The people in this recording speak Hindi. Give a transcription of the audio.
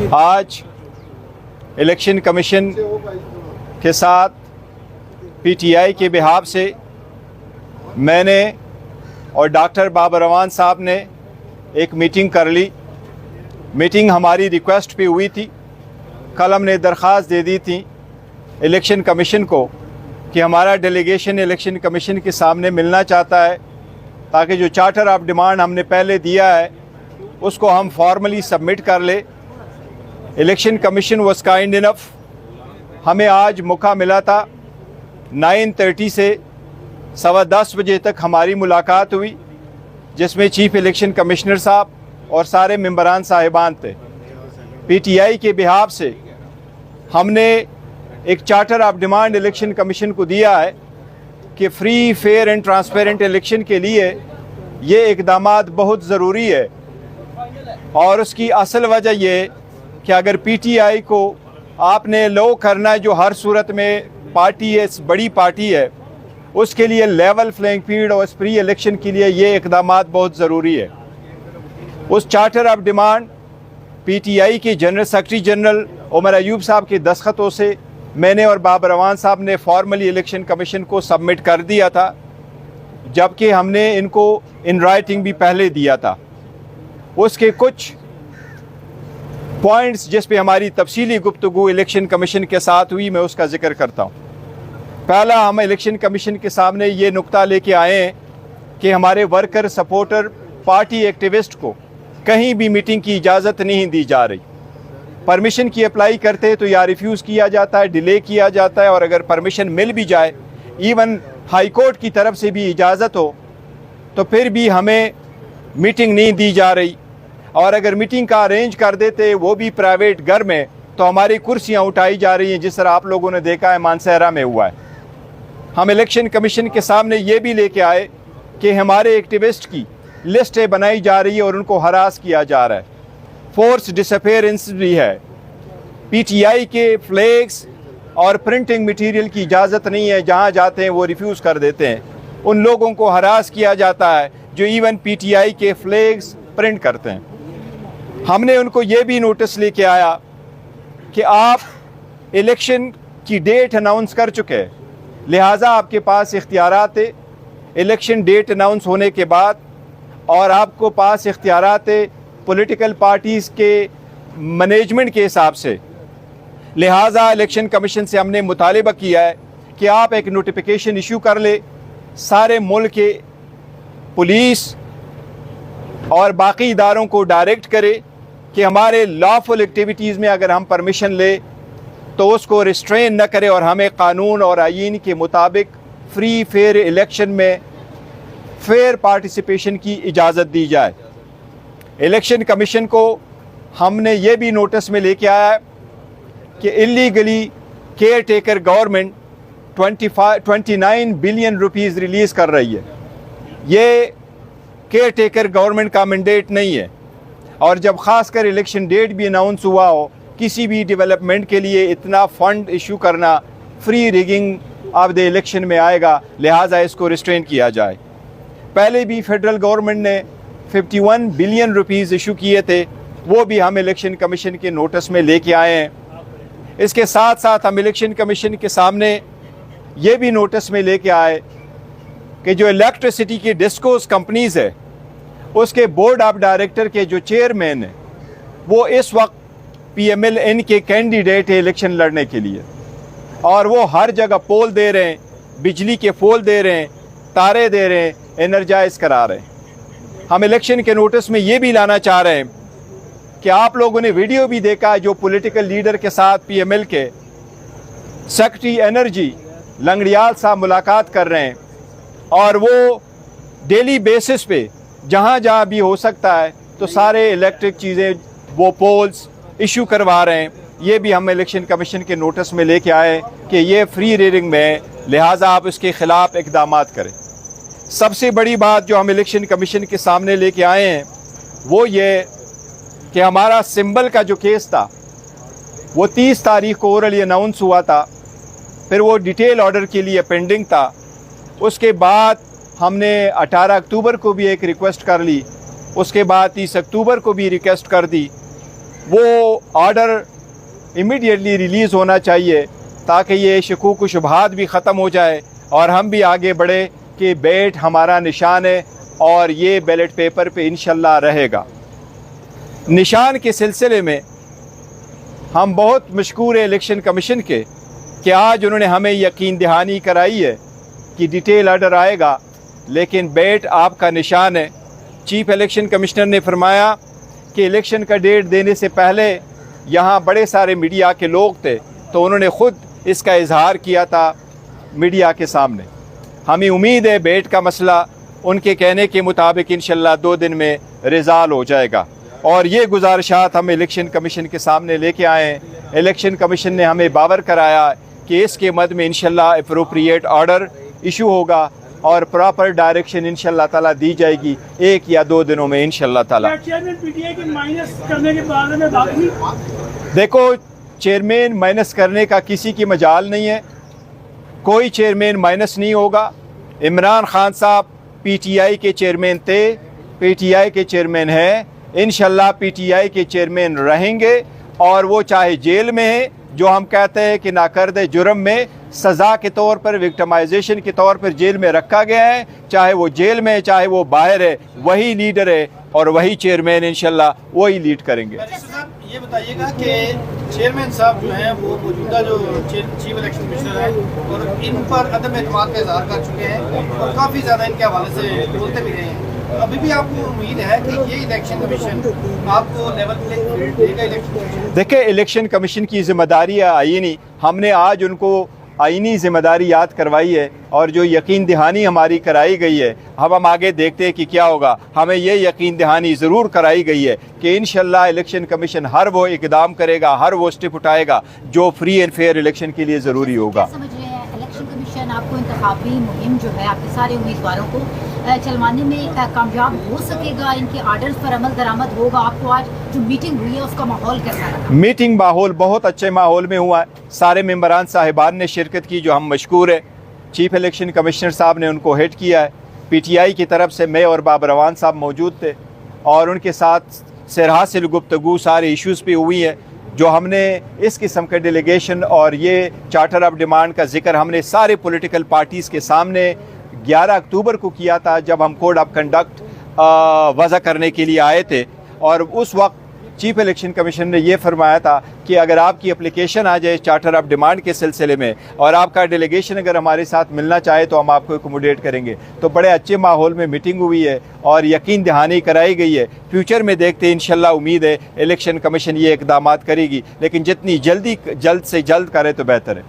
आज इलेक्शन कमीशन के साथ पीटीआई के बिहाफ से मैंने और डॉक्टर बाबर रहमान साहब ने एक मीटिंग कर ली। मीटिंग हमारी रिक्वेस्ट पे हुई थी। कल हमने दरख्वास्त दे दी थी इलेक्शन कमीशन को कि हमारा डेलीगेशन इलेक्शन कमीशन के सामने मिलना चाहता है ताकि जो चार्टर ऑफ डिमांड हमने पहले दिया है उसको हम फॉर्मली सबमिट कर ले। Election commission was kind enough, हमें आज मौका मिला था 9:30 से 10:15 बजे तक हमारी मुलाकात हुई, जिसमें चीफ इलेक्शन कमिश्नर साहब और सारे मेंबरान साहिबान थे। पीटीआई के बिहाफ से हमने एक charter of demand election commission को दिया है कि free, fair and transparent election के लिए ये इकदामात बहुत ज़रूरी है। और उसकी असल वजह ये कि अगर पीटीआई को आपने लो करना है, जो हर सूरत में पार्टी है, बड़ी पार्टी है, उसके लिए लेवल प्लेइंग फील्ड और फ्री इलेक्शन के लिए ये इकदामात बहुत ज़रूरी है। उस चार्टर ऑफ डिमांड पीटीआई के general secretary general Umar Ayub साहब के दस्तखतों से मैंने और बाबर रहमान साहब ने फॉर्मली इलेक्शन कमीशन को सबमिट कर दिया था, जबकि हमने इनको इन राइटिंग भी पहले दिया था। उसके कुछ पॉइंट्स जिस पे हमारी तफसीली गुफ्तगू इलेक्शन कमीशन के साथ हुई, मैं उसका जिक्र करता हूँ। पहला, हम इलेक्शन कमीशन के सामने ये नुक्ता लेके आए हैं कि हमारे वर्कर, सपोर्टर, पार्टी एक्टिविस्ट को कहीं भी मीटिंग की इजाज़त नहीं दी जा रही। परमिशन की अप्लाई करते तो या रिफ्यूज़ किया जाता है, डिले किया जाता है, और अगर परमिशन मिल भी जाए, इवन हाई कोर्ट की तरफ से भी इजाज़त हो, तो फिर भी हमें मीटिंग नहीं दी जा रही। और अगर मीटिंग का अरेंज कर देते, वो भी प्राइवेट घर में, तो हमारी कुर्सियां उठाई जा रही हैं, जिस तरह आप लोगों ने देखा है मानसहरा में हुआ है। हम इलेक्शन कमीशन के सामने ये भी लेके आए कि हमारे एक्टिविस्ट की लिस्टें बनाई जा रही है और उनको हरास किया जा रहा है। फोर्स डिसअपेयरेंस भी है। पीटीआई के फ्लैग्स और प्रिंटिंग मटेरियल की इजाज़त नहीं है, जहां जाते हैं वो रिफ्यूज़ कर देते हैं। उन लोगों को हरास किया जाता है जो इवन पीटीआई के फ्लैग्स प्रिंट करते हैं। हमने उनको ये भी नोटिस लेके आया कि आप इलेक्शन की डेट अनाउंस कर चुके हैं, लिहाजा आपके पास इख्तियारात है इलेक्शन डेट अनाउंस होने के बाद, और आपको पास इख्तियारात है पॉलिटिकल पार्टीज़ के मैनेजमेंट के हिसाब से। लिहाजा इलेक्शन कमीशन से हमने मुतालिबा किया है कि आप एक नोटिफिकेशन इशू कर ले, सारे मुल्क के पुलिस और बाकी इदारों को डायरेक्ट करे कि हमारे लॉफुल एक्टिविटीज़ में अगर हम परमिशन ले तो उसको रिस्ट्रेन न करे, और हमें कानून और आईन के मुताबिक फ्री फेयर इलेक्शन में फेयर पार्टिसिपेशन की इजाज़त दी जाए। इलेक्शन कमीशन को हमने ये भी नोटिस में लेके आया कि illegally care taker government 29 billion rupees release कर रही है। ये केयर टेकर गवर्नमेंट का मैंडेट नहीं है, और जब ख़ासकर इलेक्शन डेट भी अनाउंस हुआ हो, किसी भी डेवलपमेंट के लिए इतना फ़ंड इशू करना free rigging of the election में आएगा, लिहाजा इसको रिस्ट्रेन किया जाए। पहले भी फेडरल गवर्नमेंट ने 51 बिलियन रुपीज़ इशू किए थे, वो भी हम इलेक्शन कमीशन के नोटिस में लेके आए हैं। इसके साथ साथ हम इलेक्शन कमीशन के सामने ये भी नोटिस में लेके आए कि जो इलेक्ट्रिसिटी की डिस्कोस कंपनीज़ है, उसके बोर्ड ऑफ डायरेक्टर के जो चेयरमैन हैं, वो इस वक्त PMLN के कैंडिडेट है इलेक्शन लड़ने के लिए, और वो हर जगह पोल दे रहे हैं, बिजली के पोल दे रहे हैं, तारे दे रहे हैं, एनर्जाइज करा रहे हैं। हम इलेक्शन के नोटिस में ये भी लाना चाह रहे हैं कि आप लोगों ने वीडियो भी देखा है, जो पॉलिटिकल लीडर के साथ PML के सेक्रेटरी एनर्जी लंगड़ियाल साहब मुलाकात कर रहे हैं, और वो डेली बेसिस पे जहाँ जहाँ भी हो सकता है तो सारे इलेक्ट्रिक चीज़ें, वो पोल्स इशू करवा रहे हैं। ये भी हम इलेक्शन कमीशन के नोटिस में लेके आए कि ये फ्री रीडिंग में है, लिहाजा आप इसके ख़िलाफ़ इक़दामात करें। सबसे बड़ी बात जो हम इलेक्शन कमीशन के सामने लेके आए हैं वो ये कि हमारा सिंबल का जो केस था वो 30 तारीख को ओरली अनाउंस हुआ था, फिर वो डिटेल ऑर्डर के लिए पेंडिंग था। उसके बाद हमने 18 अक्टूबर को भी एक रिक्वेस्ट कर ली, उसके बाद 30 अक्टूबर को भी रिक्वेस्ट कर दी। वो ऑर्डर इमीडिएटली रिलीज़ होना चाहिए ताकि ये शकूक व शुबहात भी ख़त्म हो जाए और हम भी आगे बढ़े कि बैट हमारा निशान है और ये बैलेट पेपर पे इंशाल्लाह रहेगा। निशान के सिलसिले में हम बहुत मशकूर है इलेक्शन कमीशन के कि आज उन्होंने हमें यकीन दहानी कराई है कि डिटेल ऑर्डर आएगा, लेकिन बैट आपका निशान है। चीफ इलेक्शन कमिश्नर ने फरमाया कि इलेक्शन का डेट देने से पहले यहाँ बड़े सारे मीडिया के लोग थे, तो उन्होंने ख़ुद इसका इजहार किया था मीडिया के सामने। हमें उम्मीद है बैट का मसला उनके कहने के मुताबिक इंशाल्लाह 2 दिन में रिज़ाल्व हो जाएगा। और ये गुजारिशात हम इलेक्शन कमीशन के सामने लेके आए हैं। इलेक्शन कमीशन ने हमें बावर कराया कि इसके मद में इंशाल्लाह अप्रोप्रिएट ऑर्डर इशू होगा और प्रॉपर डायरेक्शन इंशाल्लाह ताला दी जाएगी 1 या 2 दिनों में इंशाल्लाह ताला। देखो, चेयरमैन माइनस करने का किसी की मजाल नहीं है, कोई चेयरमैन माइनस नहीं होगा। इमरान खान साहब पीटीआई के चेयरमैन थे, पीटीआई के चेयरमैन हैं, इंशाल्लाह पीटीआई के चेयरमैन रहेंगे और वो चाहे जेल में है, जो हम कहते हैं कि नाकर्दे जुर्म में सज़ा के तौर पर, विक्टिमाइजेशन के तौर पर जेल में रखा गया है, चाहे वो जेल में है चाहे वो बाहर है, वही लीडर है और वही चेयरमैन इंशाल्लाह वही लीड करेंगे। ये बताइएगा कि चेयरमैन साहब जो हैं वो मौजूदा जो चीफ इलेक्शन कमिश्नर हैं और इन पर अदम एतमाद का इजहार कर चुके हैं और काफ़ी ज़्यादा इनके हवाले से बोलते भी रहे हैं। अभी भी आपको उम्मीद है कि ये इलेक्शन कमीशन आपको लेवल प्लेइंग फील्ड देगा? इलेक्शन कमीशन देखिए, इलेक्शन कमीशन की जिम्मेदारी है आईनी। हमने आज उनको आईनी जिम्मेदारी याद करवाई है और जो यकीन दहानी हमारी कराई गई है, अब हम आगे देखते हैं कि क्या होगा। हमें ये यकीन दहानी ज़रूर कराई गई है कि इंशाल्लाह इलेक्शन कमीशन हर वो इकदाम करेगा, हर वो स्टेप उठाएगा जो फ्री एंड फेयर इलेक्शन के लिए ज़रूरी होगा। समझ रहे हैं इलेक्शन कमीशन आपको इंतखाबी मुहिम जो है आपके सारे उम्मीदवारों को चलवाने में कामयाब हो सकेगा? इनके आर्डर्स पर अमल दरामद होगा? आपको आज जो मीटिंग हुई है उसका माहौल कैसा रहा? मीटिंग माहौल बहुत अच्छे माहौल में हुआ है। सारे मेंबरान साहिबान ने शिरकत की, जो हम मशकूर है। चीफ इलेक्शन कमिश्नर साहब ने उनको हेड किया है। पीटीआई की तरफ से मैं और बाबर रवान साहब मौजूद थे और उनके साथ सरहासिल गुफ्तगू सारे इश्यूज़ पे हुई है। जो हमने इस किस्म के डेलीगेशन और ये चार्टर ऑफ डिमांड का जिक्र हमने सारे पॉलिटिकल पार्टीज़ के सामने 11 अक्टूबर को किया था, जब हम कोड ऑफ कंडक्ट वज़ा करने के लिए आए थे। और उस वक्त चीफ इलेक्शन कमीशन ने यह फरमाया था कि अगर आपकी एप्लीकेशन आ जाए चार्टर ऑफ डिमांड के सिलसिले में और आपका डेलीगेशन अगर हमारे साथ मिलना चाहे तो हम आपको एकोमोडेट करेंगे। तो बड़े अच्छे माहौल में मीटिंग हुई है और यकीन दहानी कराई गई है। फ्यूचर में देखते हैं, इंशाल्लाह उम्मीद है इलेक्शन कमीशन ये इकदाम करेगी, लेकिन जितनी जल्द से जल्द करे तो बेहतर है।